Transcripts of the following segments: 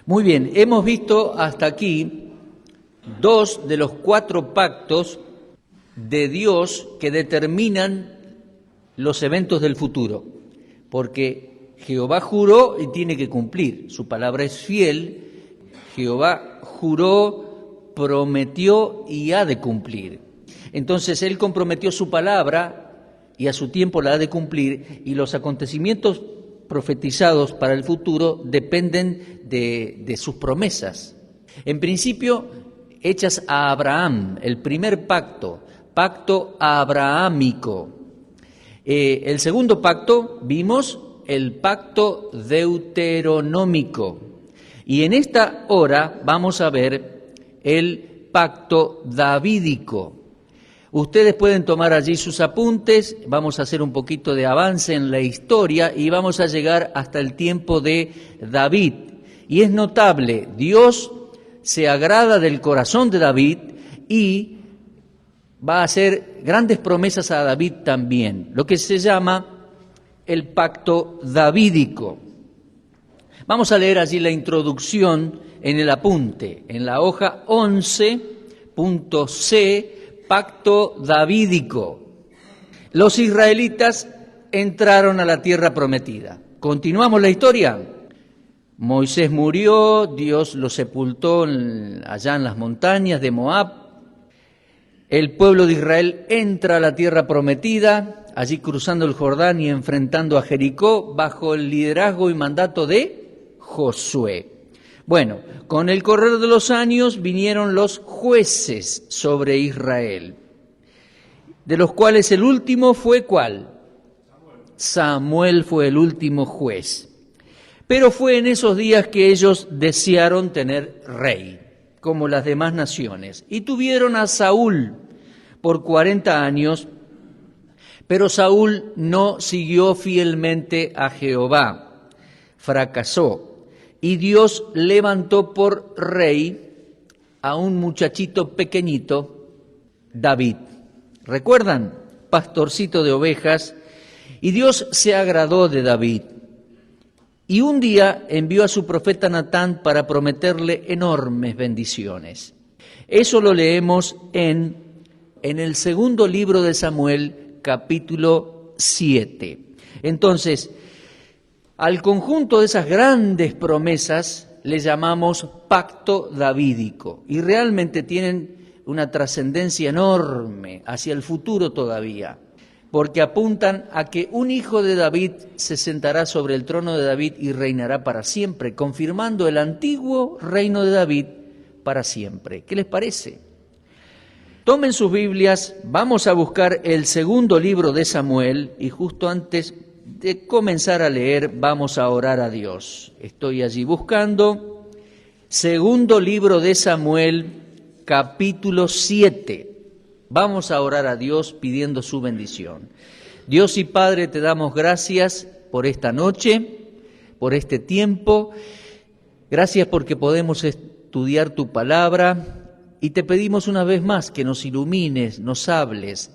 Muy bien, hemos visto hasta aquí 2 de los 4 pactos de Dios que determinan los eventos del futuro, porque Jehová juró y tiene que cumplir, su palabra es fiel, Jehová juró, prometió y ha de cumplir. Entonces Él comprometió su palabra y a su tiempo la ha de cumplir, y los acontecimientos profetizados para el futuro dependen de sus promesas. En principio, hechas a Abraham, el primer pacto abrahámico. El segundo pacto, vimos, el pacto deuteronómico. Y en esta hora vamos a ver el pacto davídico. Ustedes pueden tomar allí sus apuntes, vamos a hacer un poquito de avance en la historia y vamos a llegar hasta el tiempo de David. Y es notable, Dios se agrada del corazón de David y va a hacer grandes promesas a David también, lo que se llama el pacto davídico. Vamos a leer allí la introducción en el apunte, en la hoja 11.c, pacto davídico. Los israelitas entraron a la tierra prometida. Continuamos la historia. Moisés murió, Dios lo sepultó allá en las montañas de Moab. El pueblo de Israel entra a la tierra prometida, allí cruzando el Jordán y enfrentando a Jericó bajo el liderazgo y mandato de Josué. Bueno, con el correr de los años vinieron los jueces sobre Israel, de los cuales el último fue ¿cuál? Samuel fue el último juez. Pero fue en esos días que ellos desearon tener rey, como las demás naciones, y tuvieron a Saúl por 40 años, pero Saúl no siguió fielmente a Jehová, fracasó. Y Dios levantó por rey a un muchachito pequeñito, David. ¿Recuerdan? Pastorcito de ovejas. Y Dios se agradó de David. Y un día envió a su profeta Natán para prometerle enormes bendiciones. Eso lo leemos en el segundo libro de Samuel, capítulo 7. Entonces, al conjunto de esas grandes promesas le llamamos pacto davídico y realmente tienen una trascendencia enorme hacia el futuro todavía, porque apuntan a que un hijo de David se sentará sobre el trono de David y reinará para siempre, confirmando el antiguo reino de David para siempre. ¿Qué les parece? Tomen sus Biblias, vamos a buscar el segundo libro de Samuel y justo antes de comenzar a leer, vamos a orar a Dios. Estoy allí buscando segundo libro de Samuel, capítulo 7. Vamos a orar a Dios pidiendo su bendición. Dios y Padre, te damos gracias por esta noche, por este tiempo. Gracias porque podemos estudiar tu palabra y te pedimos una vez más que nos ilumines, nos hables,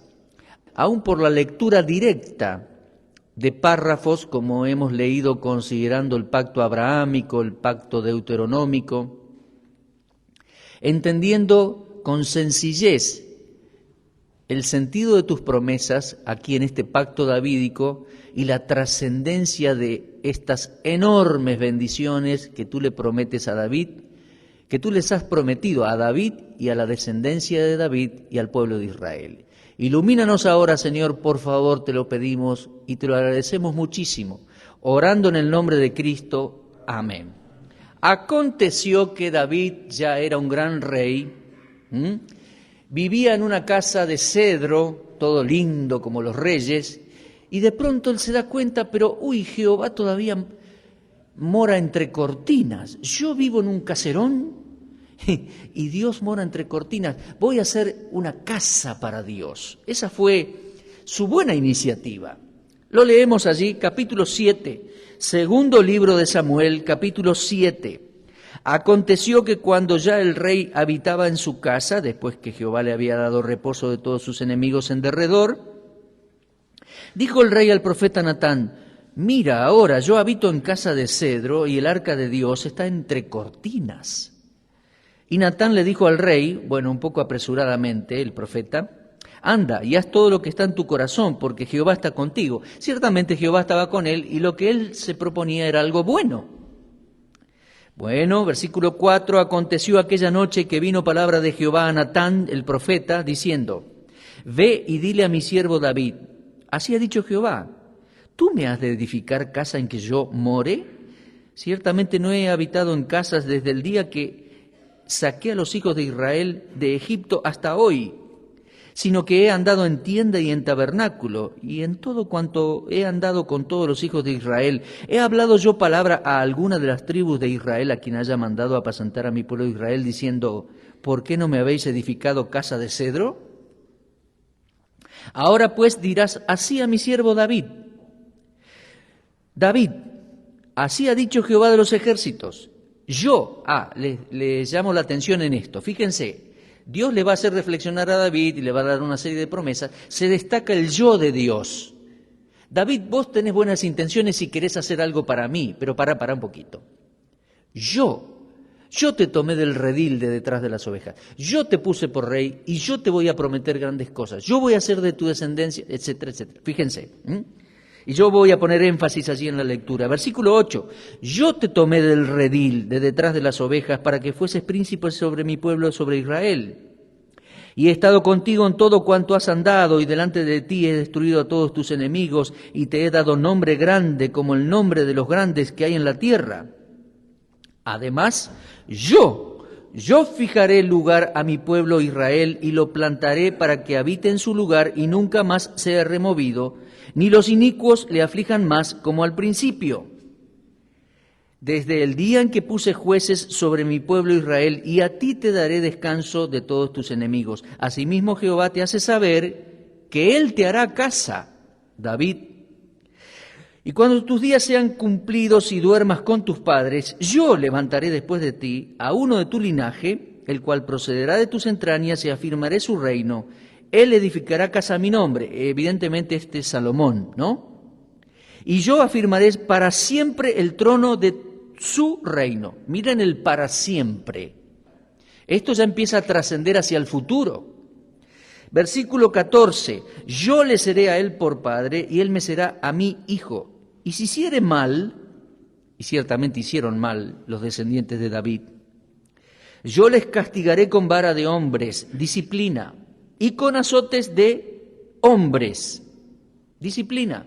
aún por la lectura directa de párrafos, como hemos leído considerando el pacto abrahámico, el pacto deuteronómico, entendiendo con sencillez el sentido de tus promesas aquí en este pacto davídico y la trascendencia de estas enormes bendiciones que tú le prometes a David, que tú les has prometido a David y a la descendencia de David y al pueblo de Israel. Ilumínanos ahora, Señor, por favor, te lo pedimos y te lo agradecemos muchísimo, orando en el nombre de Cristo. Amén. Aconteció que David ya era un gran rey, vivía en una casa de cedro, todo lindo como los reyes, y de pronto él se da cuenta, pero Jehová todavía mora entre cortinas. Yo vivo en un caserón y Dios mora entre cortinas. Voy a hacer una casa para Dios. Esa fue su buena iniciativa. Lo leemos allí, capítulo 7, segundo libro de Samuel, capítulo 7. Aconteció que cuando ya el rey habitaba en su casa, después que Jehová le había dado reposo de todos sus enemigos en derredor, dijo el rey al profeta Natán: mira, ahora yo habito en casa de cedro y el arca de Dios está entre cortinas. Y Natán le dijo al rey, bueno, un poco apresuradamente, el profeta, anda y haz todo lo que está en tu corazón, porque Jehová está contigo. Ciertamente Jehová estaba con él y lo que él se proponía era algo bueno. Bueno, versículo 4, aconteció aquella noche que vino palabra de Jehová a Natán, el profeta, diciendo, ve y dile a mi siervo David, así ha dicho Jehová, ¿tú me has de edificar casa en que yo more? Ciertamente no he habitado en casas desde el día que saqué a los hijos de Israel de Egipto hasta hoy, sino que he andado en tienda y en tabernáculo, y en todo cuanto he andado con todos los hijos de Israel. ¿He hablado yo palabra a alguna de las tribus de Israel a quien haya mandado apacentar a mi pueblo de Israel, diciendo, ¿por qué no me habéis edificado casa de cedro? Ahora pues dirás así a mi siervo David, David, así ha dicho Jehová de los ejércitos, yo, les llamo la atención en esto, fíjense, Dios le va a hacer reflexionar a David y le va a dar una serie de promesas, se destaca el yo de Dios. David, vos tenés buenas intenciones y querés hacer algo para mí, pero para un poquito. Yo te tomé del redil de detrás de las ovejas, yo te puse por rey y yo te voy a prometer grandes cosas, yo voy a ser de tu descendencia, etcétera, etcétera. Fíjense, y yo voy a poner énfasis allí en la lectura. Versículo 8, yo te tomé del redil de detrás de las ovejas para que fueses príncipe sobre mi pueblo, sobre Israel. Y he estado contigo en todo cuanto has andado, y delante de ti he destruido a todos tus enemigos, y te he dado nombre grande como el nombre de los grandes que hay en la tierra. Además, yo fijaré lugar a mi pueblo Israel, y lo plantaré para que habite en su lugar, y nunca más sea removido, ni los inicuos le aflijan más como al principio. Desde el día en que puse jueces sobre mi pueblo Israel, y a ti te daré descanso de todos tus enemigos. Asimismo Jehová te hace saber que Él te hará casa, David. Y cuando tus días sean cumplidos y duermas con tus padres, yo levantaré después de ti a uno de tu linaje, el cual procederá de tus entrañas, y afirmaré su reino. Él edificará casa a mi nombre. Evidentemente este es Salomón, ¿no? Y yo afirmaré para siempre el trono de su reino. Miren el para siempre. Esto ya empieza a trascender hacia el futuro. Versículo 14. Yo le seré a él por padre y él me será a mí hijo. Y si hiciere mal, y ciertamente hicieron mal los descendientes de David, yo les castigaré con vara de hombres, disciplina, y con azotes de hombres, disciplina.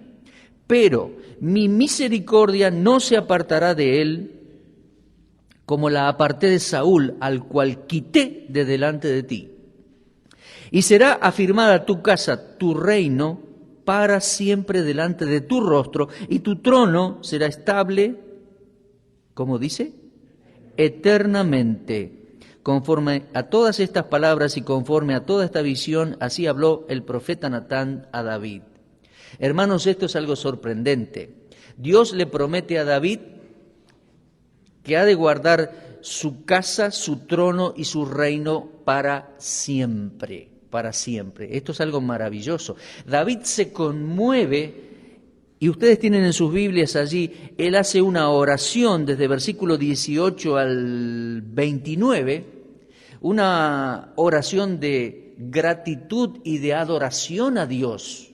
Pero mi misericordia no se apartará de él, como la aparté de Saúl, al cual quité de delante de ti. Y será afirmada tu casa, tu reino, para siempre delante de tu rostro, y tu trono será estable, ¿cómo dice? Eternamente. Conforme a todas estas palabras y conforme a toda esta visión, así habló el profeta Natán a David. Hermanos, esto es algo sorprendente. Dios le promete a David que ha de guardar su casa, su trono y su reino para siempre, para siempre. Esto es algo maravilloso. David se conmueve, y ustedes tienen en sus Biblias allí, él hace una oración desde versículo 18 al 29, una oración de gratitud y de adoración a Dios.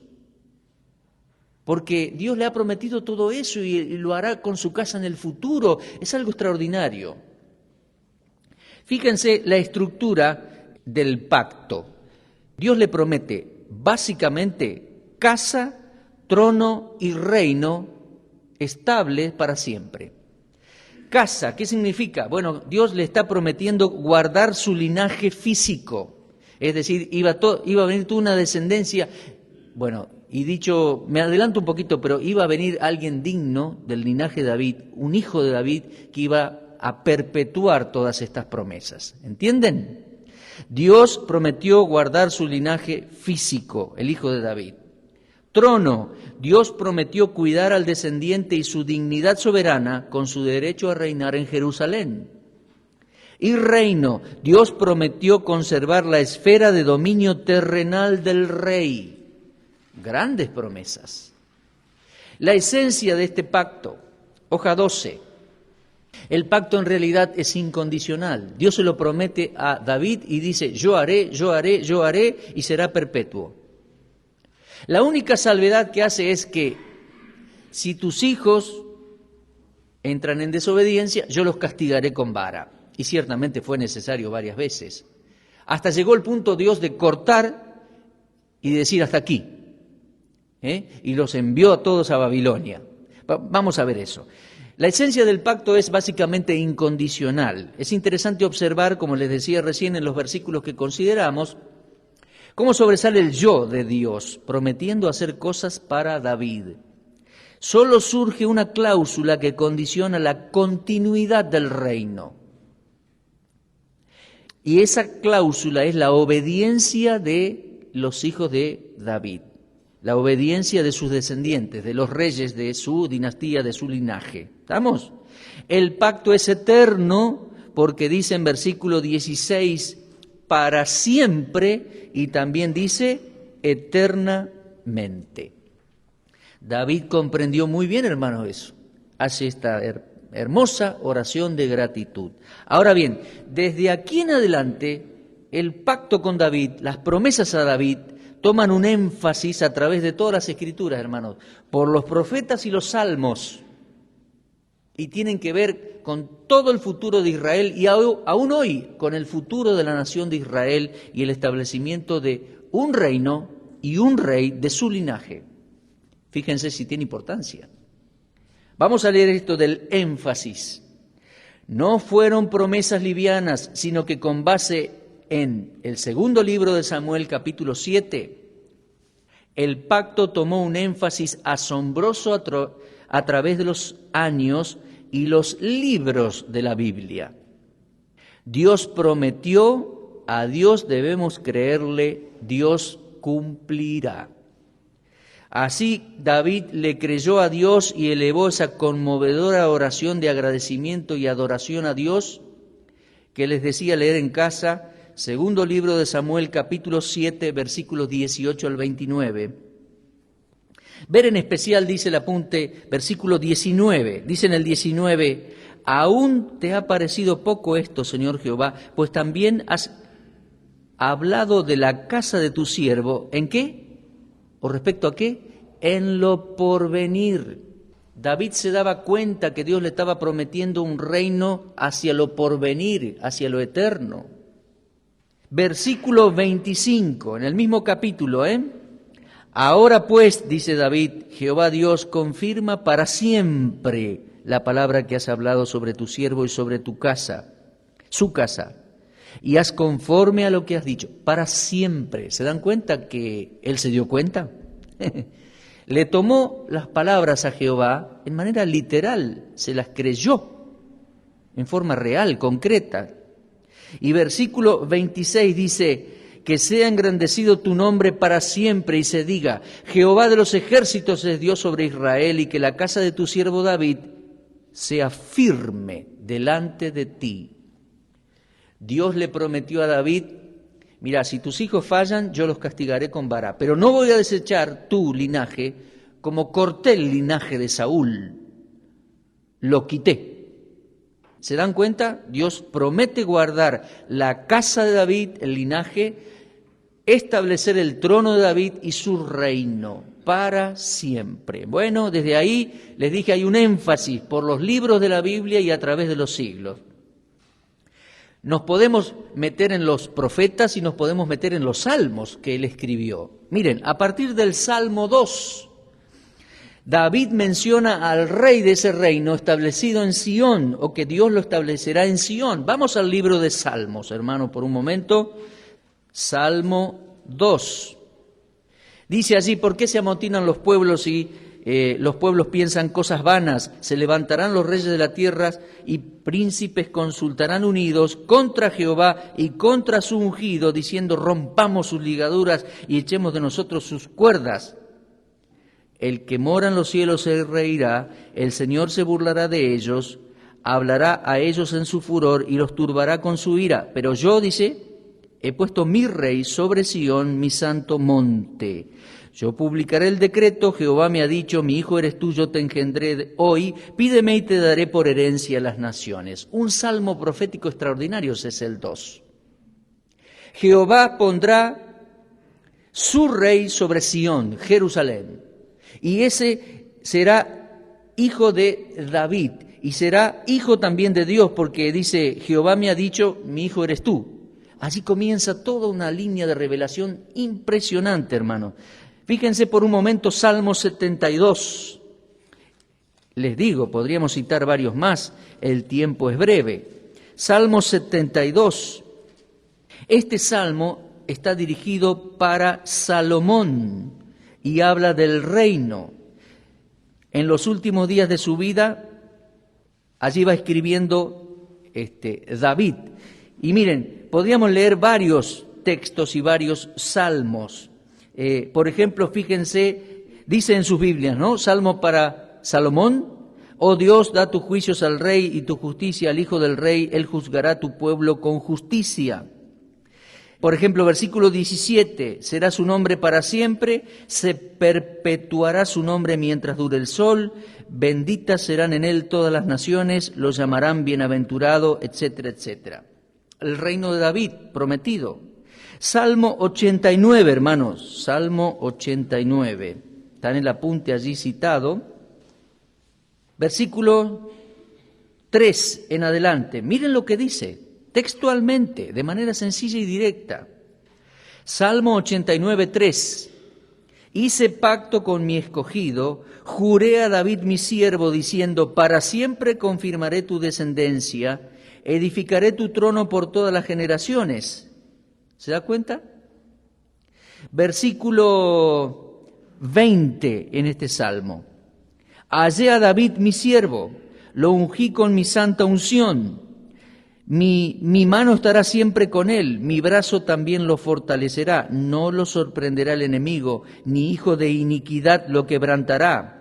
Porque Dios le ha prometido todo eso y lo hará con su casa en el futuro. Es algo extraordinario. Fíjense la estructura del pacto. Dios le promete básicamente casa, trono y reino estable para siempre. Casa, ¿qué significa? Bueno, Dios le está prometiendo guardar su linaje físico. Es decir, iba a venir toda una descendencia, bueno, y dicho, me adelanto un poquito, pero iba a venir alguien digno del linaje de David, un hijo de David que iba a perpetuar todas estas promesas. ¿Entienden? Dios prometió guardar su linaje físico, el hijo de David. Trono, Dios prometió cuidar al descendiente y su dignidad soberana con su derecho a reinar en Jerusalén. Y reino, Dios prometió conservar la esfera de dominio terrenal del rey. Grandes promesas. La esencia de este pacto, hoja 12. El pacto en realidad es incondicional. Dios se lo promete a David y dice, yo haré, yo haré, yo haré, y será perpetuo. La única salvedad que hace es que si tus hijos entran en desobediencia, yo los castigaré con vara. Y ciertamente fue necesario varias veces. Hasta llegó el punto Dios de cortar y decir hasta aquí. Y los envió a todos a Babilonia. Vamos a ver eso. La esencia del pacto es básicamente incondicional. Es interesante observar, como les decía recién en los versículos que consideramos, cómo sobresale el yo de Dios, prometiendo hacer cosas para David. Solo surge una cláusula que condiciona la continuidad del reino. Y esa cláusula es la obediencia de los hijos de David, la obediencia de sus descendientes, de los reyes de su dinastía, de su linaje. ¿Estamos? El pacto es eterno porque dice en versículo 16, para siempre, y también dice eternamente. David comprendió muy bien, hermanos, eso. Hace esta hermosa oración de gratitud. Ahora bien, desde aquí en adelante, el pacto con David, las promesas a David, toman un énfasis a través de todas las escrituras, hermanos, por los profetas y los salmos, y tienen que ver con todo el futuro de Israel y aún hoy con el futuro de la nación de Israel y el establecimiento de un reino y un rey de su linaje. Fíjense si tiene importancia. Vamos a leer esto del énfasis. No fueron promesas livianas, sino que con base en el segundo libro de Samuel, capítulo 7, el pacto tomó un énfasis asombroso a través de los años y los libros de la Biblia. Dios prometió, a Dios debemos creerle, Dios cumplirá. Así David le creyó a Dios y elevó esa conmovedora oración de agradecimiento y adoración a Dios que les decía leer en casa, segundo libro de Samuel, capítulo 7, versículos 18 al 29. Ver en especial, dice el apunte, versículo 19, dice en el 19, aún te ha parecido poco esto, Señor Jehová, pues también has hablado de la casa de tu siervo, ¿en qué? ¿O respecto a qué? En lo porvenir. David se daba cuenta que Dios le estaba prometiendo un reino hacia lo porvenir, hacia lo eterno. Versículo 25, en el mismo capítulo, Ahora pues, dice David, Jehová Dios confirma para siempre la palabra que has hablado sobre tu siervo y sobre tu casa, su casa, y haz conforme a lo que has dicho, para siempre. ¿Se dan cuenta que él se dio cuenta? Le tomó las palabras a Jehová en manera literal, se las creyó en forma real, concreta. Y versículo 26 dice, que sea engrandecido tu nombre para siempre y se diga, Jehová de los ejércitos es Dios sobre Israel y que la casa de tu siervo David sea firme delante de ti. Dios le prometió a David, mira, si tus hijos fallan, yo los castigaré con vara, pero no voy a desechar tu linaje como corté el linaje de Saúl, lo quité. ¿Se dan cuenta? Dios promete guardar la casa de David, el linaje, establecer el trono de David y su reino para siempre. Bueno, desde ahí les dije hay un énfasis por los libros de la Biblia y a través de los siglos. Nos podemos meter en los profetas y nos podemos meter en los salmos que él escribió. Miren, a partir del Salmo 2, David menciona al rey de ese reino establecido en Sión, o que Dios lo establecerá en Sión. Vamos al libro de Salmos, hermano, por un momento. Salmo 2. Dice allí, ¿por qué se amotinan los pueblos y los pueblos piensan cosas vanas? Se levantarán los reyes de la tierra y príncipes consultarán unidos contra Jehová y contra su ungido, diciendo, rompamos sus ligaduras y echemos de nosotros sus cuerdas. El que mora en los cielos se reirá, el Señor se burlará de ellos, hablará a ellos en su furor y los turbará con su ira. Pero yo, dice, he puesto mi rey sobre Sión, mi santo monte. Yo publicaré el decreto, Jehová me ha dicho, mi hijo eres tú, yo te engendré hoy, pídeme y te daré por herencia a las naciones. Un salmo profético extraordinario, ese es el 2. Jehová pondrá su rey sobre Sión, Jerusalén, y ese será hijo de David, y será hijo también de Dios, porque dice, Jehová me ha dicho, mi hijo eres tú. Allí comienza toda una línea de revelación impresionante, hermano. Fíjense por un momento Salmo 72. Les digo, podríamos citar varios más, el tiempo es breve. Salmo 72. Este salmo está dirigido para Salomón y habla del reino. En los últimos días de su vida, allí va escribiendo David. Y miren, podríamos leer varios textos y varios salmos. Por ejemplo, fíjense, dice en sus Biblias, ¿no? Salmo para Salomón: oh Dios, da tus juicios al rey y tu justicia al hijo del rey, él juzgará a tu pueblo con justicia. Por ejemplo, versículo 17, será su nombre para siempre, se perpetuará su nombre mientras dure el sol, benditas serán en él todas las naciones, lo llamarán bienaventurado, etcétera, etcétera. El reino de David prometido. Salmo 89, hermanos, Salmo 89, está en el apunte allí citado, versículo 3 en adelante. Miren lo que dice, textualmente, de manera sencilla y directa. Salmo 89, 3. Hice pacto con mi escogido, juré a David mi siervo, diciendo, para siempre confirmaré tu descendencia, edificaré tu trono por todas las generaciones. ¿Se da cuenta? Versículo 20 en este salmo. Hallé a David mi siervo, lo ungí con mi santa unción. Mi mano estará siempre con él, mi brazo también lo fortalecerá. No lo sorprenderá el enemigo, ni hijo de iniquidad lo quebrantará,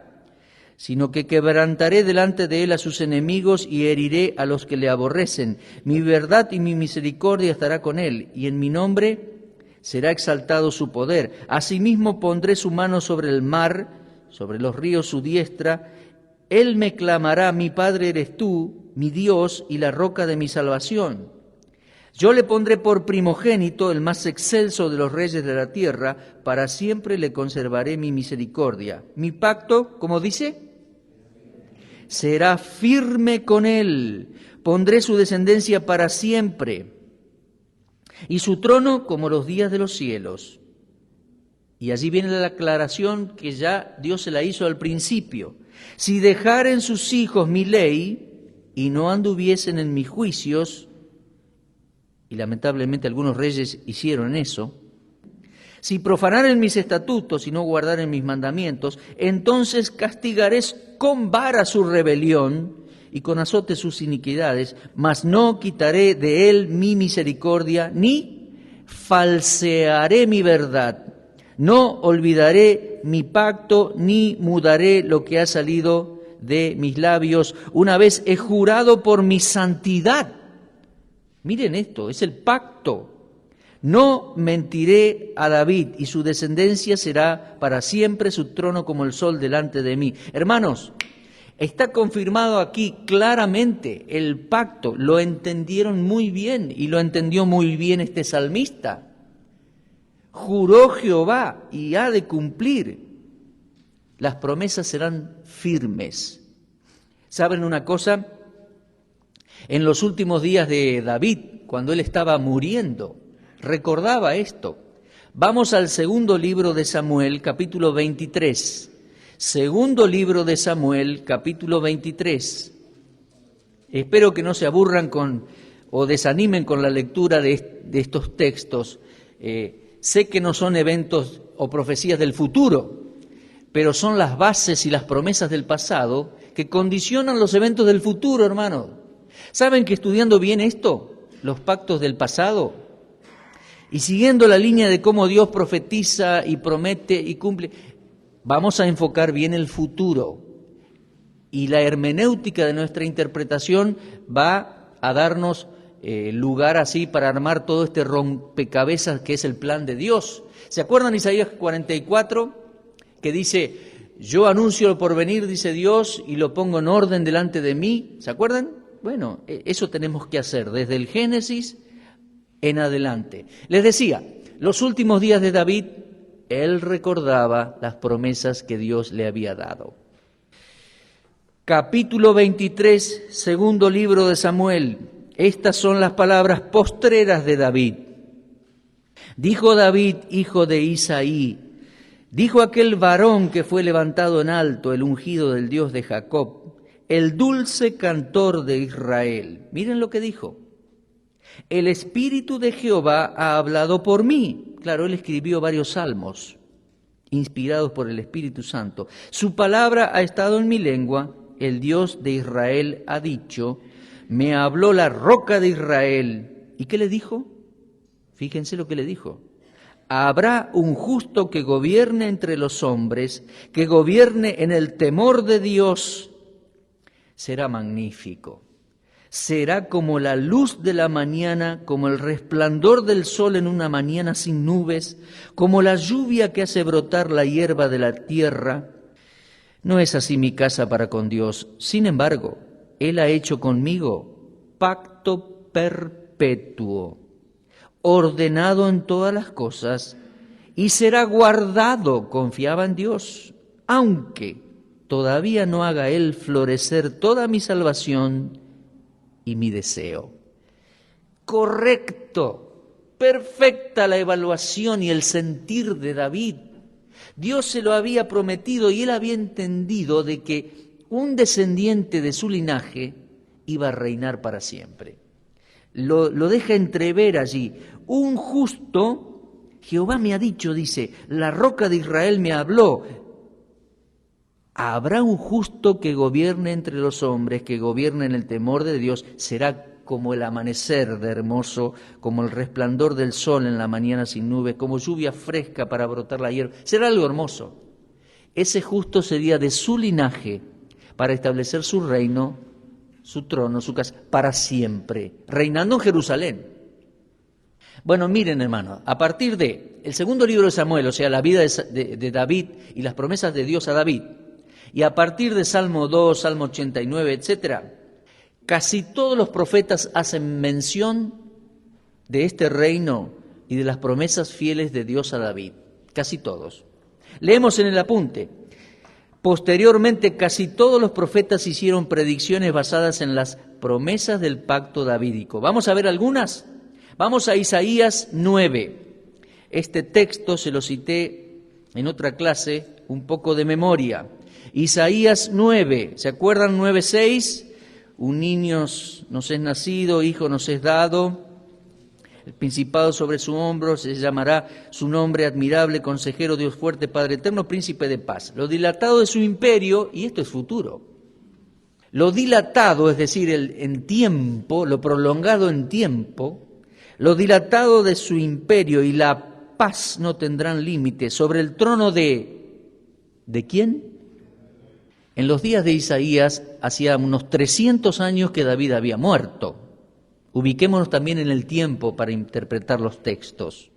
sino que quebrantaré delante de él a sus enemigos y heriré a los que le aborrecen. Mi verdad y mi misericordia estará con él, y en mi nombre será exaltado su poder. Asimismo pondré su mano sobre el mar, sobre los ríos su diestra. Él me clamará, mi Padre eres tú, mi Dios y la roca de mi salvación. Yo le pondré por primogénito, el más excelso de los reyes de la tierra, para siempre le conservaré mi misericordia. Mi pacto, como dice, será firme con él, pondré su descendencia para siempre, y su trono como los días de los cielos. Y allí viene la aclaración que ya Dios se la hizo al principio. Si dejaren sus hijos mi ley y no anduviesen en mis juicios, y lamentablemente algunos reyes hicieron eso, si profanaren mis estatutos y no guardaren mis mandamientos, entonces castigaré con vara su rebelión y con azote sus iniquidades, mas no quitaré de él mi misericordia, ni falsearé mi verdad. No olvidaré mi pacto, ni mudaré lo que ha salido de mis labios. Una vez he jurado por mi santidad. Miren esto, es el pacto. No mentiré a David, y su descendencia será para siempre su trono como el sol delante de mí. Hermanos, está confirmado aquí claramente el pacto. Lo entendieron muy bien y lo entendió muy bien este salmista. Juró Jehová y ha de cumplir. Las promesas serán firmes. ¿Saben una cosa? En los últimos días de David, cuando él estaba muriendo, recordaba esto. Vamos al segundo libro de Samuel, capítulo 23. Segundo libro de Samuel, capítulo 23. Espero que no se aburran o desanimen con la lectura de estos textos. Sé que no son eventos o profecías del futuro, pero son las bases y las promesas del pasado que condicionan los eventos del futuro, hermano. ¿Saben que estudiando bien esto, los pactos del pasado, y siguiendo la línea de cómo Dios profetiza y promete y cumple, vamos a enfocar bien el futuro? Y la hermenéutica de nuestra interpretación va a darnos lugar así para armar todo este rompecabezas que es el plan de Dios. ¿Se acuerdan Isaías 44? Que dice, yo anuncio el porvenir, dice Dios, y lo pongo en orden delante de mí. ¿Se acuerdan? Bueno, eso tenemos que hacer desde el Génesis en adelante. Les decía, los últimos días de David, él recordaba las promesas que Dios le había dado. Capítulo 23, segundo libro de Samuel. Estas son las palabras postreras de David. Dijo David, hijo de Isaí, dijo aquel varón que fue levantado en alto, el ungido del Dios de Jacob, el dulce cantor de Israel. Miren lo que dijo. El Espíritu de Jehová ha hablado por mí. Claro, él escribió varios salmos, inspirados por el Espíritu Santo. Su palabra ha estado en mi lengua. El Dios de Israel ha dicho, me habló la roca de Israel. ¿Y qué le dijo? Fíjense lo que le dijo. Habrá un justo que gobierne entre los hombres, que gobierne en el temor de Dios. Será magnífico. Será como la luz de la mañana, como el resplandor del sol en una mañana sin nubes, como la lluvia que hace brotar la hierba de la tierra. No es así mi casa para con Dios. Sin embargo, Él ha hecho conmigo pacto perpetuo, ordenado en todas las cosas, y será guardado, confiaba en Dios, aunque todavía no haga Él florecer toda mi salvación y mi deseo. Correcto, perfecta la evaluación y el sentir de David. Dios se lo había prometido y él había entendido de que un descendiente de su linaje iba a reinar para siempre. Lo deja entrever allí. Un justo, Jehová me ha dicho, dice, la roca de Israel me habló. Habrá un justo que gobierne entre los hombres, que gobierne en el temor de Dios. Será como el amanecer de hermoso, como el resplandor del sol en la mañana sin nubes, como lluvia fresca para brotar la hierba. Será algo hermoso. Ese justo sería de su linaje para establecer su reino, su trono, su casa, para siempre, reinando en Jerusalén. Bueno, miren hermano, a partir de el segundo libro de Samuel, o sea, la vida de David y las promesas de Dios a David, y a partir de Salmo 2, Salmo 89, etcétera, casi todos los profetas hacen mención de este reino y de las promesas fieles de Dios a David. Casi todos. Leemos en el apunte. Posteriormente, casi todos los profetas hicieron predicciones basadas en las promesas del pacto davídico. Vamos a ver algunas. Vamos a Isaías 9. Este texto se lo cité en otra clase, un poco de memoria. Isaías 9, ¿se acuerdan? 9:6. Un niño nos es nacido, hijo nos es dado, el principado sobre su hombro, se llamará su nombre admirable, consejero, Dios fuerte, Padre eterno, príncipe de paz. Lo dilatado de su imperio, y esto es futuro, lo dilatado, es decir, en tiempo, lo prolongado en tiempo, lo dilatado de su imperio y la paz no tendrán límite sobre el trono ¿de quién? En los días de Isaías, hacía unos 300 años que David había muerto. Ubiquémonos también en el tiempo para interpretar los textos.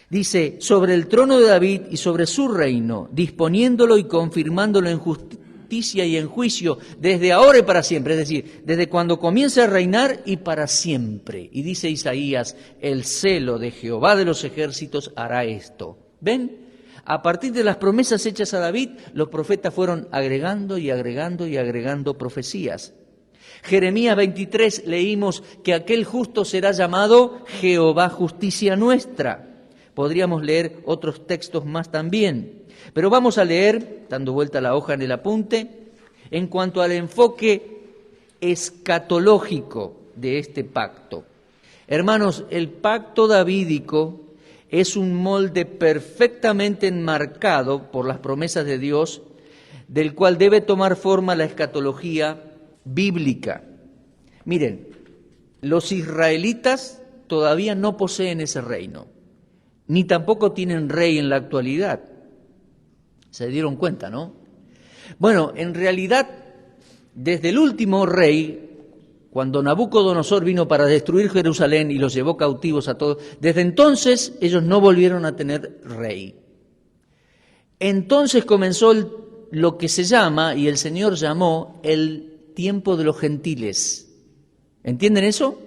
Dice, sobre el trono de David y sobre su reino, disponiéndolo y confirmándolo en justicia y en juicio, desde ahora y para siempre, es decir, desde cuando comience a reinar y para siempre. Y dice Isaías, el celo de Jehová de los ejércitos hará esto. ¿Ven? A partir de las promesas hechas a David, los profetas fueron agregando y agregando y agregando profecías. Jeremías 23 leímos que aquel justo será llamado Jehová justicia nuestra. Podríamos leer otros textos más también. Pero vamos a leer, dando vuelta a la hoja en el apunte, en cuanto al enfoque escatológico de este pacto. Hermanos, el pacto davídico es un molde perfectamente enmarcado por las promesas de Dios, del cual debe tomar forma la escatología bíblica. Miren, los israelitas todavía no poseen ese reino, ni tampoco tienen rey en la actualidad. ¿Se dieron cuenta, no? Bueno, en realidad, desde el último rey, cuando Nabucodonosor vino para destruir Jerusalén y los llevó cautivos a todos, desde entonces ellos no volvieron a tener rey. Entonces comenzó lo que se llama, y el Señor llamó, el tiempo de los gentiles. ¿Entienden eso?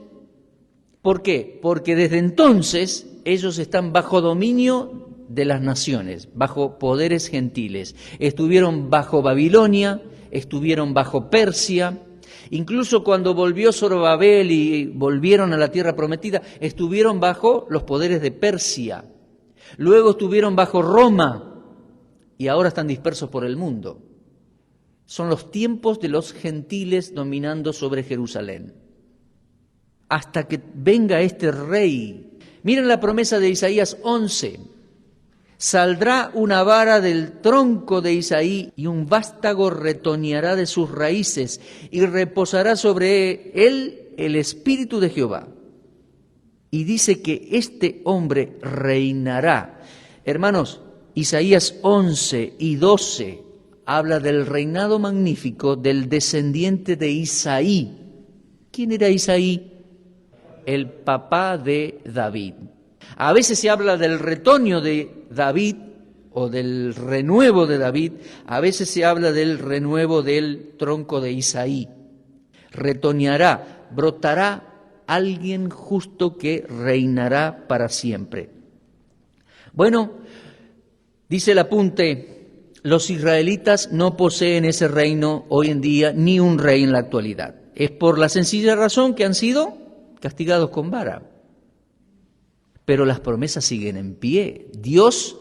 ¿Por qué? Porque desde entonces ellos están bajo dominio de las naciones, bajo poderes gentiles. Estuvieron bajo Babilonia, estuvieron bajo Persia, incluso cuando volvió Zorobabel y volvieron a la tierra prometida, estuvieron bajo los poderes de Persia. Luego estuvieron bajo Roma y ahora están dispersos por el mundo. Son los tiempos de los gentiles dominando sobre Jerusalén. Hasta que venga este rey. Miren la promesa de Isaías 11. Saldrá una vara del tronco de Isaí y un vástago retoñará de sus raíces y reposará sobre él el espíritu de Jehová. Y dice que este hombre reinará. Hermanos, Isaías 11 y 12 habla del reinado magnífico del descendiente de Isaí. ¿Quién era Isaí? El papá de David. A veces se habla del retoño de David o del renuevo de David, a veces se habla del renuevo del tronco de Isaí. Retoñará, brotará alguien justo que reinará para siempre. Bueno, dice el apunte, los israelitas no poseen ese reino hoy en día, ni un rey en la actualidad. Es por la sencilla razón que han sido castigados con vara. Pero las promesas siguen en pie. Dios,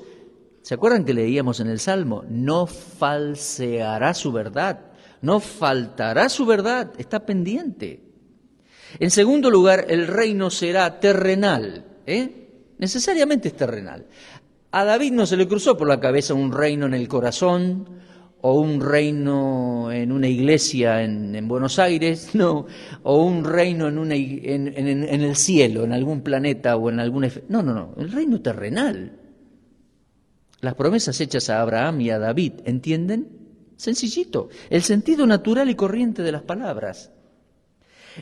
¿se acuerdan que leíamos en el Salmo? No falseará su verdad, no faltará su verdad, está pendiente. En segundo lugar, el reino será terrenal, necesariamente es terrenal. A David no se le cruzó por la cabeza un reino en el corazón, o un reino en una iglesia en Buenos Aires, no, o un reino en el cielo, en algún planeta o en algún... No, el reino terrenal. Las promesas hechas a Abraham y a David, ¿entienden? Sencillito, el sentido natural y corriente de las palabras.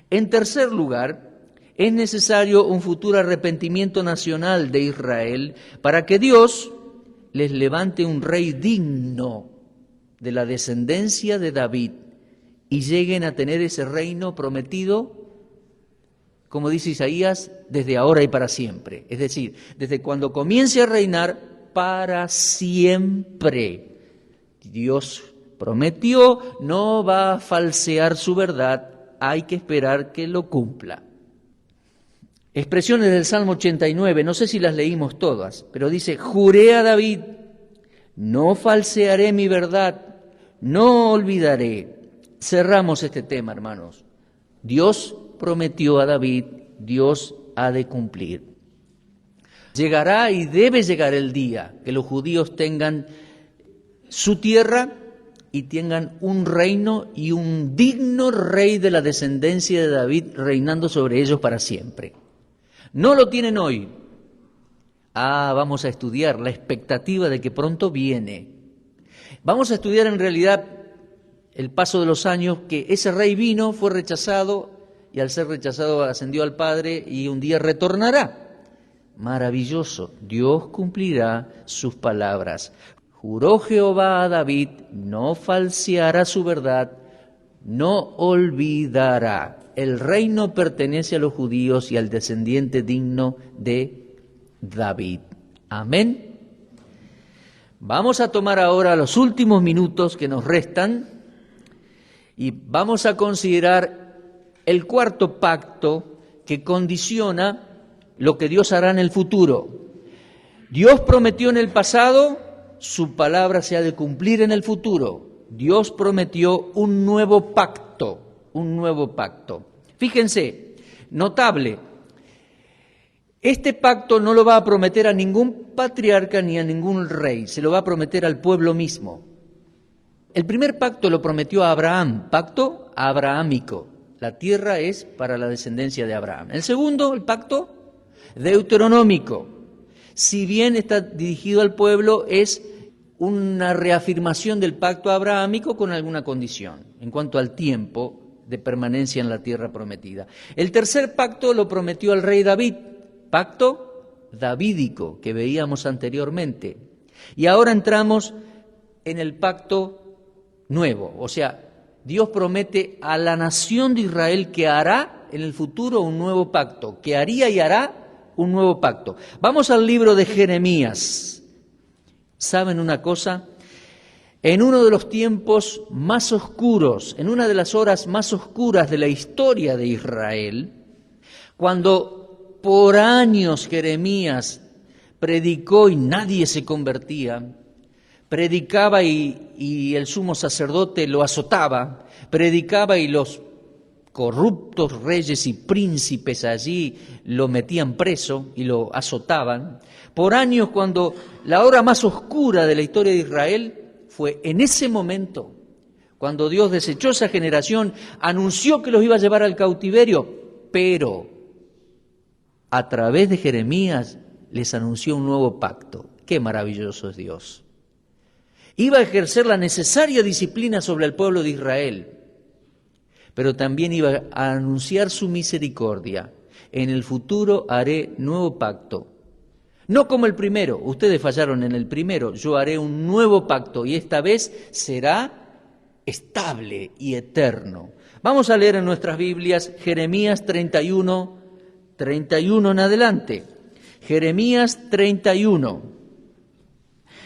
En tercer lugar, es necesario un futuro arrepentimiento nacional de Israel para que Dios les levante un rey digno de la descendencia de David y lleguen a tener ese reino prometido, como dice Isaías, desde ahora y para siempre. Es decir, desde cuando comience a reinar para siempre. Dios prometió, no va a falsear su verdad, hay que esperar que lo cumpla. Expresiones del Salmo 89, no sé si las leímos todas, pero dice, juré a David, no falsearé mi verdad, no olvidaré. Cerramos este tema, hermanos. Dios prometió a David, Dios ha de cumplir. Llegará y debe llegar el día que los judíos tengan su tierra y tengan un reino y un digno rey de la descendencia de David reinando sobre ellos para siempre. No lo tienen hoy. Vamos a estudiar la expectativa de que pronto viene. Vamos a estudiar en realidad el paso de los años, que ese rey vino, fue rechazado y al ser rechazado ascendió al Padre y un día retornará. Maravilloso, Dios cumplirá sus palabras. Juró Jehová a David, no falseará su verdad, no olvidará. El reino pertenece a los judíos y al descendiente digno de David. Amén. Vamos a tomar ahora los últimos minutos que nos restan y vamos a considerar el cuarto pacto que condiciona lo que Dios hará en el futuro. Dios prometió en el pasado, su palabra se ha de cumplir en el futuro. Dios prometió un nuevo pacto. Fíjense, notable, este pacto no lo va a prometer a ningún patriarca ni a ningún rey, se lo va a prometer al pueblo mismo. El primer pacto lo prometió a Abraham, pacto abrahámico. La tierra es para la descendencia de Abraham. El segundo, el pacto deuteronómico. Si bien está dirigido al pueblo, es una reafirmación del pacto abrahámico con alguna condición. En cuanto al tiempo, de permanencia en la tierra prometida. El tercer pacto lo prometió al rey David, pacto davídico que veíamos anteriormente. Y ahora entramos en el pacto nuevo, o sea, Dios promete a la nación de Israel que hará en el futuro un nuevo pacto, que haría y hará un nuevo pacto. Vamos al libro de Jeremías. ¿Saben una cosa? En uno de los tiempos más oscuros, en una de las horas más oscuras de la historia de Israel, cuando por años Jeremías predicó y nadie se convertía, predicaba y el sumo sacerdote lo azotaba, predicaba y los corruptos reyes y príncipes allí lo metían preso y lo azotaban. Por años, cuando la hora más oscura de la historia de Israel fue en ese momento, cuando Dios desechó esa generación, anunció que los iba a llevar al cautiverio, pero a través de Jeremías les anunció un nuevo pacto. ¡Qué maravilloso es Dios! Iba a ejercer la necesaria disciplina sobre el pueblo de Israel, pero también iba a anunciar su misericordia. En el futuro haré nuevo pacto. No como el primero, ustedes fallaron en el primero, yo haré un nuevo pacto y esta vez será estable y eterno. Vamos a leer en nuestras Biblias Jeremías 31 en adelante. Jeremías 31.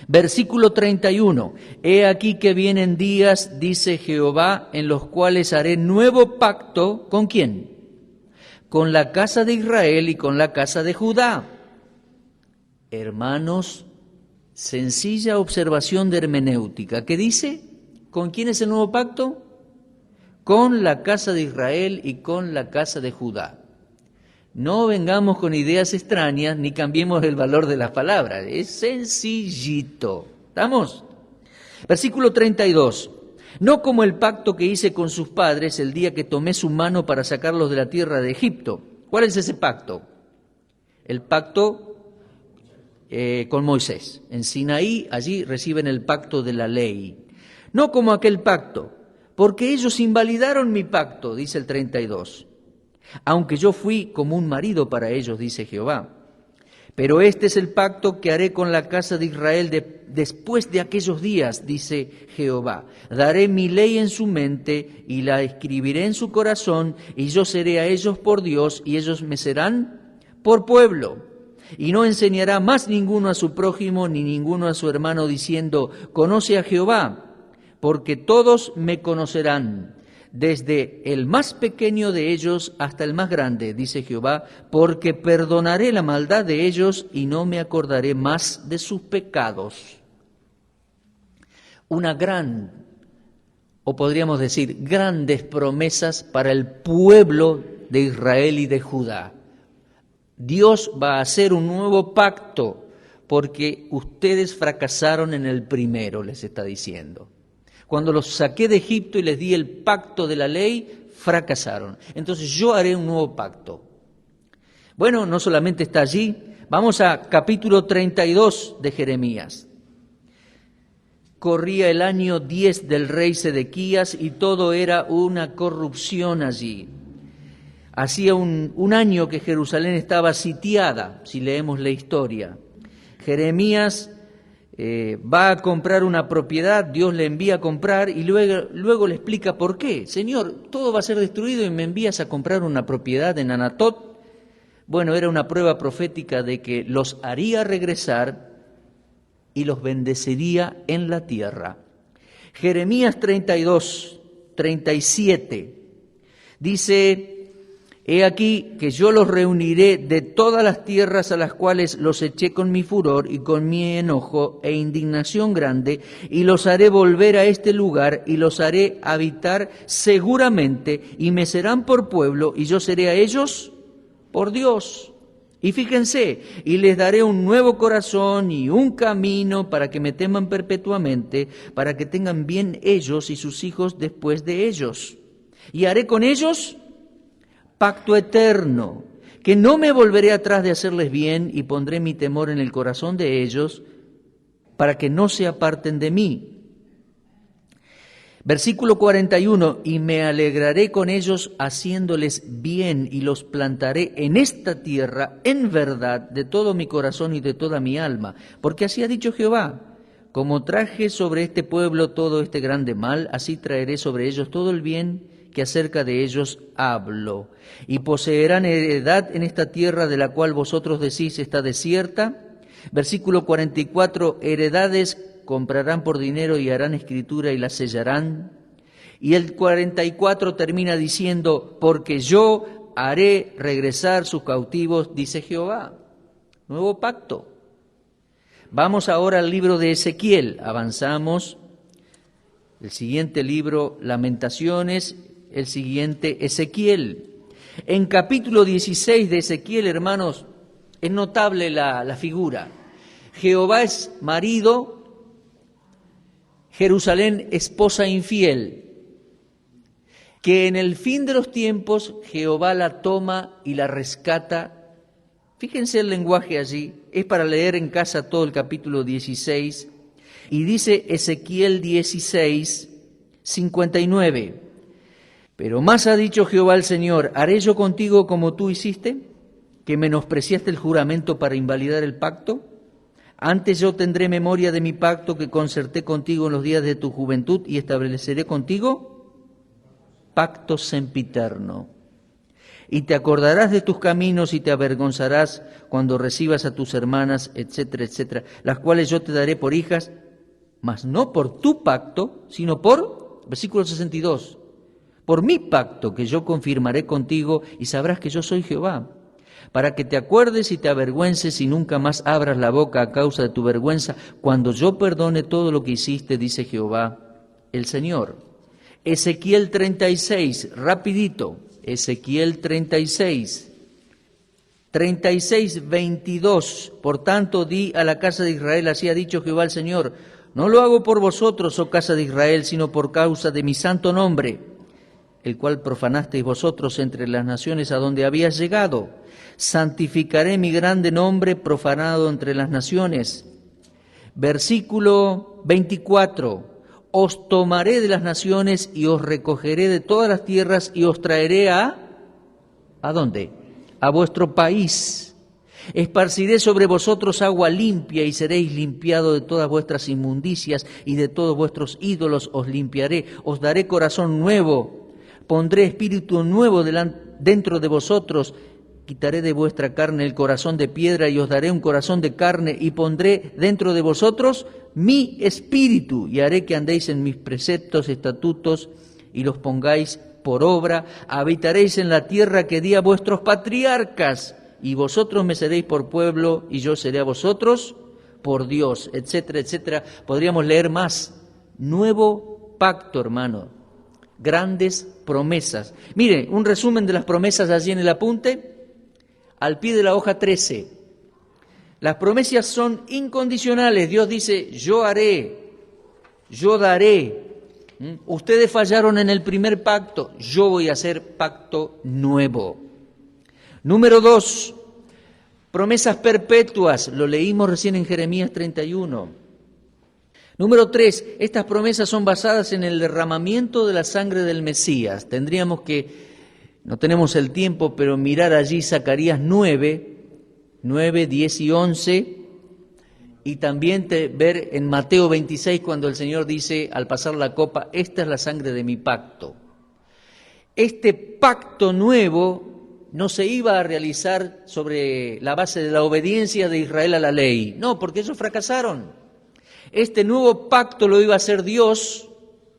Versículo 31, he aquí que vienen días, dice Jehová, en los cuales haré nuevo pacto, ¿con quién? Con la casa de Israel y con la casa de Judá. Hermanos, sencilla observación de hermenéutica. ¿Qué dice? ¿Con quién es el nuevo pacto? Con la casa de Israel y con la casa de Judá. No vengamos con ideas extrañas ni cambiemos el valor de las palabras. Es sencillito. ¿Estamos? Versículo 32. No como el pacto que hice con sus padres el día que tomé su mano para sacarlos de la tierra de Egipto. ¿Cuál es ese pacto? El pacto con Moisés. En Sinaí, allí reciben el pacto de la ley. No como aquel pacto, porque ellos invalidaron mi pacto, dice el 32. Aunque yo fui como un marido para ellos, dice Jehová. Pero este es el pacto que haré con la casa de Israel después de aquellos días, dice Jehová. Daré mi ley en su mente y la escribiré en su corazón, y yo seré a ellos por Dios, y ellos me serán por pueblo. Y no enseñará más ninguno a su prójimo, ni ninguno a su hermano, diciendo, conoce a Jehová, porque todos me conocerán. Desde el más pequeño de ellos hasta el más grande, dice Jehová, porque perdonaré la maldad de ellos y no me acordaré más de sus pecados. Una gran, o podríamos decir, grandes promesas para el pueblo de Israel y de Judá. Dios va a hacer un nuevo pacto porque ustedes fracasaron en el primero, les está diciendo. Cuando los saqué de Egipto y les di el pacto de la ley, fracasaron. Entonces yo haré un nuevo pacto. Bueno, no solamente está allí, vamos a capítulo 32 de Jeremías. Corría el año 10 del rey Sedequías y todo era una corrupción allí. Hacía un año que Jerusalén estaba sitiada, si leemos la historia. Jeremías va a comprar una propiedad, Dios le envía a comprar y luego le explica por qué. Señor, todo va a ser destruido y me envías a comprar una propiedad en Anatot. Bueno, era una prueba profética de que los haría regresar y los bendeciría en la tierra. Jeremías 32, 37, dice... He aquí que yo los reuniré de todas las tierras a las cuales los eché con mi furor y con mi enojo e indignación grande, y los haré volver a este lugar y los haré habitar seguramente, y me serán por pueblo, y yo seré a ellos por Dios. Y fíjense, y les daré un nuevo corazón y un camino para que me teman perpetuamente, para que tengan bien ellos y sus hijos después de ellos. Y haré con ellos pacto eterno, que no me volveré atrás de hacerles bien y pondré mi temor en el corazón de ellos para que no se aparten de mí. Versículo 41, y me alegraré con ellos haciéndoles bien y los plantaré en esta tierra en verdad de todo mi corazón y de toda mi alma, porque así ha dicho Jehová, como traje sobre este pueblo todo este grande mal, así traeré sobre ellos todo el bien que acerca de ellos hablo, y poseerán heredad en esta tierra de la cual vosotros decís está desierta. Versículo 44, heredades comprarán por dinero y harán escritura y la sellarán. Y el 44 termina diciendo, porque yo haré regresar sus cautivos, dice Jehová. Nuevo pacto. Vamos ahora al libro de Ezequiel, avanzamos. El siguiente libro, Lamentaciones, el siguiente, Ezequiel. En capítulo 16 de Ezequiel, hermanos, es notable la figura. Jehová es marido, Jerusalén esposa infiel, que en el fin de los tiempos Jehová la toma y la rescata. Fíjense el lenguaje allí, es para leer en casa todo el capítulo 16, y dice Ezequiel 16, 59, pero más ha dicho Jehová el Señor, ¿haré yo contigo como tú hiciste, que menospreciaste el juramento para invalidar el pacto? Antes yo tendré memoria de mi pacto que concerté contigo en los días de tu juventud y estableceré contigo pacto sempiterno. Y te acordarás de tus caminos y te avergonzarás cuando recibas a tus hermanas, etcétera, etcétera, las cuales yo te daré por hijas, mas no por tu pacto, sino por, versículo 62, por mi pacto que yo confirmaré contigo y sabrás que yo soy Jehová. Para que te acuerdes y te avergüences y nunca más abras la boca a causa de tu vergüenza, cuando yo perdone todo lo que hiciste, dice Jehová el Señor. Ezequiel 36, rapidito, Ezequiel 36, 22, por tanto di a la casa de Israel, así ha dicho Jehová el Señor, no lo hago por vosotros, oh casa de Israel, sino por causa de mi santo nombre, el cual profanasteis vosotros entre las naciones a donde habías llegado. Santificaré mi grande nombre profanado entre las naciones. Versículo 24. Os tomaré de las naciones y os recogeré de todas las tierras y os traeré ¿a dónde? A vuestro país. Esparciré sobre vosotros agua limpia y seréis limpiados de todas vuestras inmundicias y de todos vuestros ídolos os limpiaré. Os daré corazón nuevo. Pondré espíritu nuevo dentro de vosotros. Quitaré de vuestra carne el corazón de piedra y os daré un corazón de carne y pondré dentro de vosotros mi espíritu y haré que andéis en mis preceptos, estatutos y los pongáis por obra. Habitaréis en la tierra que di a vuestros patriarcas y vosotros me seréis por pueblo y yo seré a vosotros por Dios, etcétera, etcétera. Podríamos leer más. Nuevo pacto, hermano. Grandes promesas. Mire, un resumen de las promesas allí en el apunte. Al pie de la hoja 13, las promesas son incondicionales. Dios dice, yo haré, yo daré. Ustedes fallaron en el primer pacto, yo voy a hacer pacto nuevo. Número 2, promesas perpetuas, lo leímos recién en Jeremías 31. Número 3, estas promesas son basadas en el derramamiento de la sangre del Mesías. Tendríamos que... No tenemos el tiempo, pero mirar allí Zacarías 9, 10 y 11, y también ver en Mateo 26 cuando el Señor dice, al pasar la copa, esta es la sangre de mi pacto. Este pacto nuevo no se iba a realizar sobre la base de la obediencia de Israel a la ley, no, porque ellos fracasaron. Este nuevo pacto lo iba a hacer Dios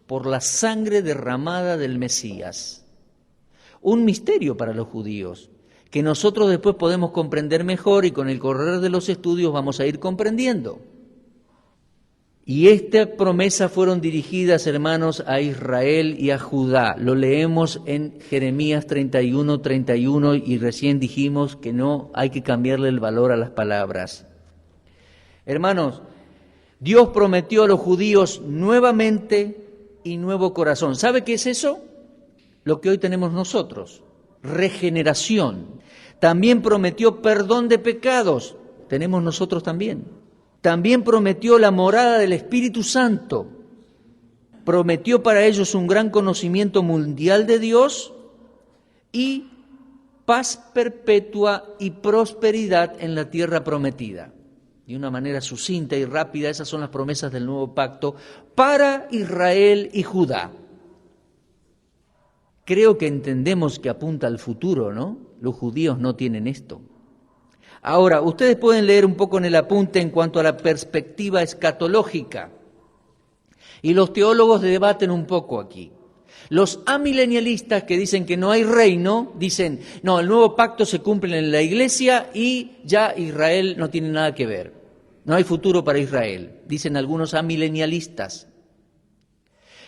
por la sangre derramada del Mesías. Un misterio para los judíos, que nosotros después podemos comprender mejor y con el correr de los estudios vamos a ir comprendiendo. Y estas promesas fueron dirigidas, hermanos, a Israel y a Judá. Lo leemos en Jeremías 31 y recién dijimos que no hay que cambiarle el valor a las palabras. Hermanos, Dios prometió a los judíos nuevamente y nuevo corazón. ¿Sabe qué es eso? Lo que hoy tenemos nosotros, regeneración. También prometió perdón de pecados, tenemos nosotros también. También prometió la morada del Espíritu Santo. prometió para ellos un gran conocimiento mundial de Dios y paz perpetua y prosperidad en la tierra prometida. De una manera sucinta y rápida, esas son las promesas del nuevo pacto para Israel y Judá. Creo que entendemos que apunta al futuro, ¿no? Los judíos no tienen esto. Ahora, ustedes pueden leer un poco en el apunte en cuanto a la perspectiva escatológica. Y los teólogos debaten un poco aquí. Los amilenialistas que dicen que no hay reino, dicen, no, el nuevo pacto se cumple en la iglesia y ya Israel no tiene nada que ver. No hay futuro para Israel, dicen algunos amilenialistas.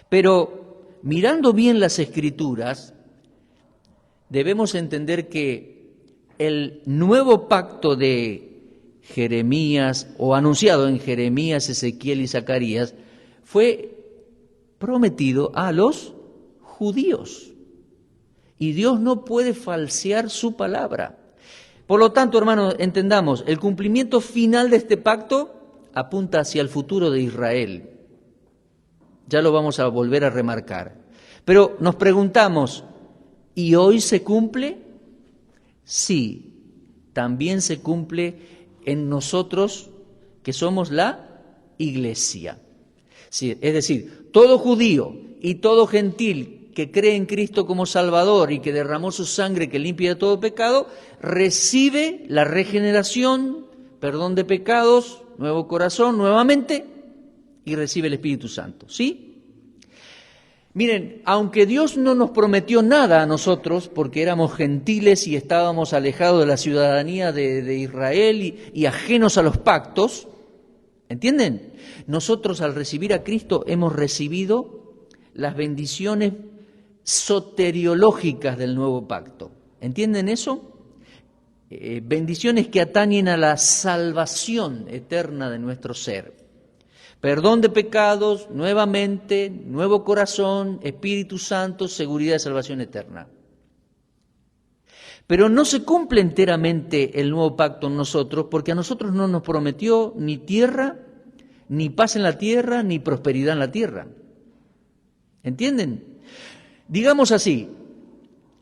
Pero mirando bien las Escrituras, debemos entender que el nuevo pacto de Jeremías, o anunciado en Jeremías, Ezequiel y Zacarías, fue prometido a los judíos. Y Dios no puede falsear su palabra. Por lo tanto, hermanos, entendamos, el cumplimiento final de este pacto apunta hacia el futuro de Israel. Ya lo vamos a volver a remarcar. Pero nos preguntamos, ¿y hoy se cumple? Sí, también se cumple en nosotros que somos la iglesia. Sí, es decir, todo judío y todo gentil que cree en Cristo como Salvador y que derramó su sangre que limpia de todo pecado, recibe la regeneración, perdón de pecados, nuevo corazón, nuevamente, y recibe el Espíritu Santo. ¿Sí? Miren, aunque Dios no nos prometió nada a nosotros, porque éramos gentiles y estábamos alejados de la ciudadanía de Israel y ajenos a los pactos, ¿entienden? Nosotros al recibir a Cristo hemos recibido las bendiciones soteriológicas del nuevo pacto. ¿Entienden eso? Bendiciones que atañen a la salvación eterna de nuestro ser. Perdón de pecados, nuevamente, nuevo corazón, Espíritu Santo, seguridad de salvación eterna. Pero no se cumple enteramente el nuevo pacto en nosotros, porque a nosotros no nos prometió ni tierra, ni paz en la tierra, ni prosperidad en la tierra. ¿Entienden? Digamos así,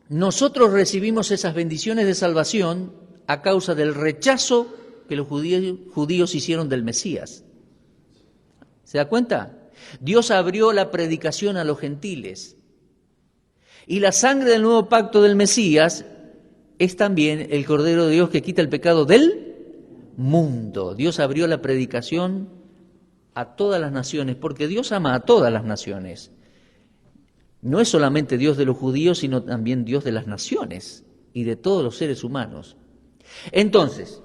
nosotros recibimos esas bendiciones de salvación a causa del rechazo que los judíos hicieron del Mesías. ¿Se da cuenta? Dios abrió la predicación a los gentiles. Y la sangre del nuevo pacto del Mesías es también el Cordero de Dios que quita el pecado del mundo. Dios abrió la predicación a todas las naciones, porque Dios ama a todas las naciones. No es solamente Dios de los judíos, sino también Dios de las naciones y de todos los seres humanos. Entonces,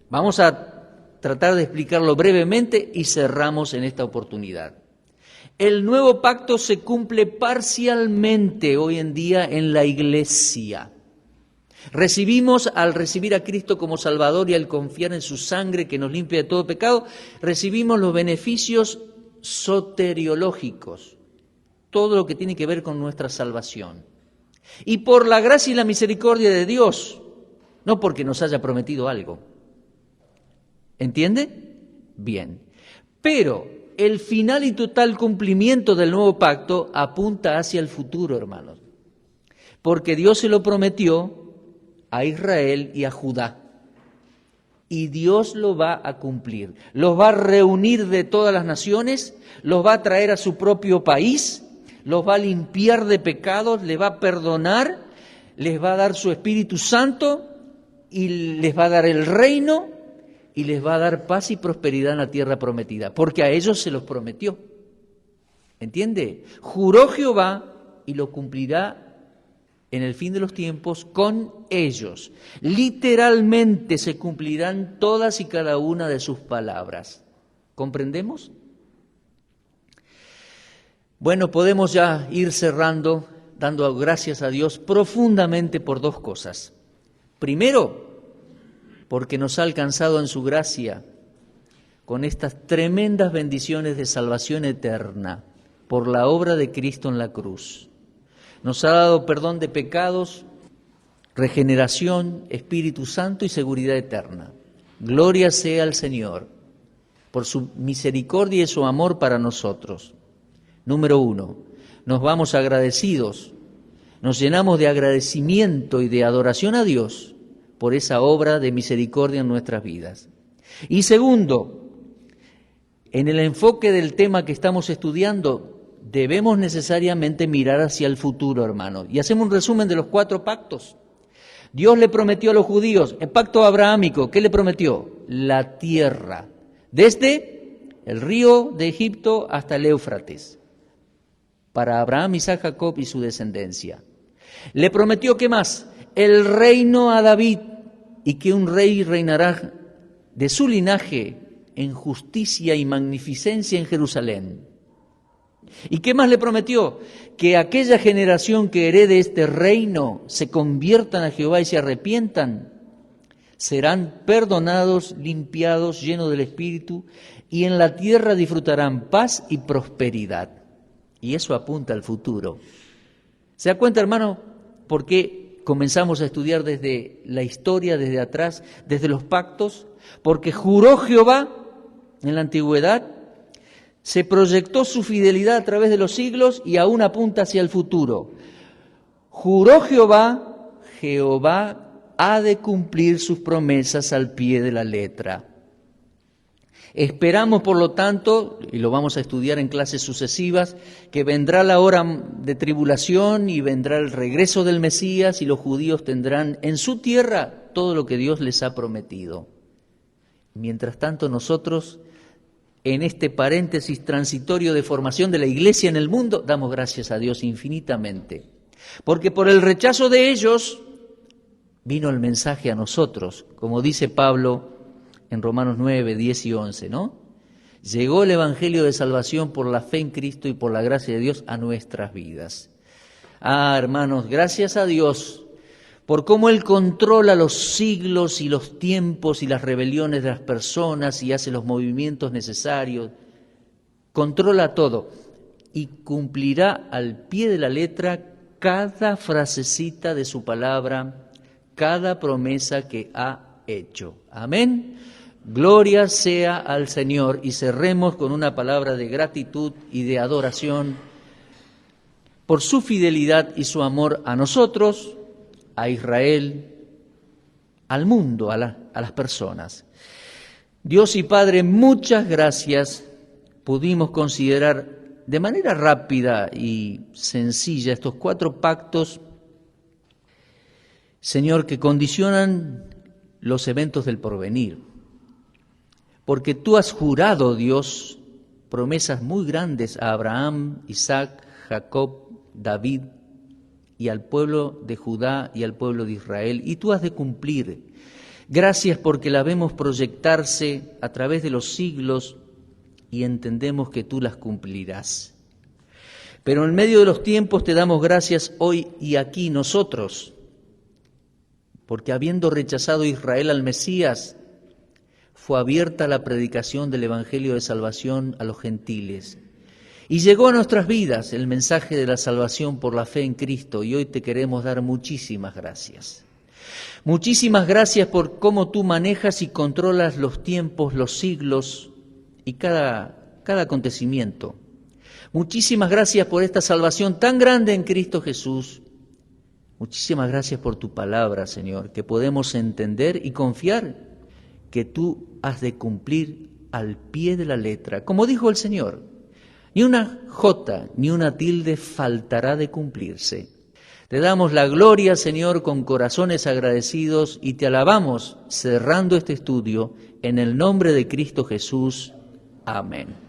vamos a tratar de explicarlo brevemente y cerramos en esta oportunidad. El nuevo pacto se cumple parcialmente hoy en día en la iglesia. Al recibir a Cristo como Salvador y al confiar en su sangre que nos limpia de todo pecado, recibimos los beneficios soteriológicos, todo lo que tiene que ver con nuestra salvación. Y por la gracia y la misericordia de Dios, no porque nos haya prometido algo. ¿Entiende? Bien. Pero el final y total cumplimiento del nuevo pacto apunta hacia el futuro, hermanos. Porque Dios se lo prometió a Israel y a Judá. Y Dios lo va a cumplir. Los va a reunir de todas las naciones, los va a traer a su propio país, los va a limpiar de pecados, les va a perdonar, les va a dar su Espíritu Santo y les va a dar el reino y les va a dar paz y prosperidad en la tierra prometida, porque a ellos se los prometió. ¿Entiende? Juró Jehová y lo cumplirá en el fin de los tiempos con ellos. Literalmente se cumplirán todas y cada una de sus palabras. ¿Comprendemos? Bueno, podemos ya ir cerrando, dando gracias a Dios profundamente por dos cosas. Primero, porque nos ha alcanzado en su gracia con estas tremendas bendiciones de salvación eterna por la obra de Cristo en la cruz. Nos ha dado perdón de pecados, regeneración, Espíritu Santo y seguridad eterna. Gloria sea al Señor por su misericordia y su amor para nosotros. Número 1, nos vamos agradecidos, nos llenamos de agradecimiento y de adoración a Dios por esa obra de misericordia en nuestras vidas. Y segundo, en el enfoque del tema que estamos estudiando, debemos necesariamente mirar hacia el futuro, hermanos. Y hacemos un resumen de los 4 pactos. Dios le prometió a los judíos, el pacto abrahámico, ¿qué le prometió? La tierra, desde el río de Egipto hasta el Éufrates, para Abraham, Isaac, Jacob y su descendencia. Le prometió, ¿qué más? El reino a David, y que un rey reinará de su linaje en justicia y magnificencia en Jerusalén. ¿Y qué más le prometió? Que aquella generación que herede este reino se conviertan a Jehová y se arrepientan, serán perdonados, limpiados, llenos del Espíritu, y en la tierra disfrutarán paz y prosperidad. Y eso apunta al futuro. ¿Se da cuenta, hermano, por qué comenzamos a estudiar desde la historia, desde atrás, desde los pactos? Porque juró Jehová en la antigüedad, se proyectó su fidelidad a través de los siglos y aún apunta hacia el futuro. Juró Jehová, Jehová ha de cumplir sus promesas al pie de la letra. Esperamos, por lo tanto, y lo vamos a estudiar en clases sucesivas, que vendrá la hora de tribulación y vendrá el regreso del Mesías y los judíos tendrán en su tierra todo lo que Dios les ha prometido. Mientras tanto, nosotros, en este paréntesis transitorio de formación de la iglesia en el mundo, damos gracias a Dios infinitamente. Porque por el rechazo de ellos vino el mensaje a nosotros, como dice Pablo en Romanos 9, 10 y 11, ¿no? Llegó el evangelio de salvación por la fe en Cristo y por la gracia de Dios a nuestras vidas. Hermanos, gracias a Dios por cómo Él controla los siglos y los tiempos y las rebeliones de las personas y hace los movimientos necesarios. Controla todo y cumplirá al pie de la letra cada frasecita de su palabra, cada promesa que ha hecho. Amén. Gloria sea al Señor, y cerremos con una palabra de gratitud y de adoración por su fidelidad y su amor a nosotros, a Israel, al mundo, a las personas. Dios y Padre, muchas gracias. Pudimos considerar de manera rápida y sencilla estos 4 pactos, Señor, que condicionan los eventos del porvenir. Porque tú has jurado, Dios, promesas muy grandes a Abraham, Isaac, Jacob, David y al pueblo de Judá y al pueblo de Israel, y tú has de cumplir. Gracias porque la vemos proyectarse a través de los siglos y entendemos que tú las cumplirás. Pero en medio de los tiempos te damos gracias hoy y aquí nosotros, porque habiendo rechazado Israel al Mesías, fue abierta la predicación del Evangelio de salvación a los gentiles. Y llegó a nuestras vidas el mensaje de la salvación por la fe en Cristo, y hoy te queremos dar muchísimas gracias. Muchísimas gracias por cómo tú manejas y controlas los tiempos, los siglos y cada acontecimiento. Muchísimas gracias por esta salvación tan grande en Cristo Jesús. Muchísimas gracias por tu palabra, Señor, que podemos entender y confiar que tú has de cumplir al pie de la letra. Como dijo el Señor, ni una jota ni una tilde faltará de cumplirse. Te damos la gloria, Señor, con corazones agradecidos, y te alabamos cerrando este estudio en el nombre de Cristo Jesús. Amén.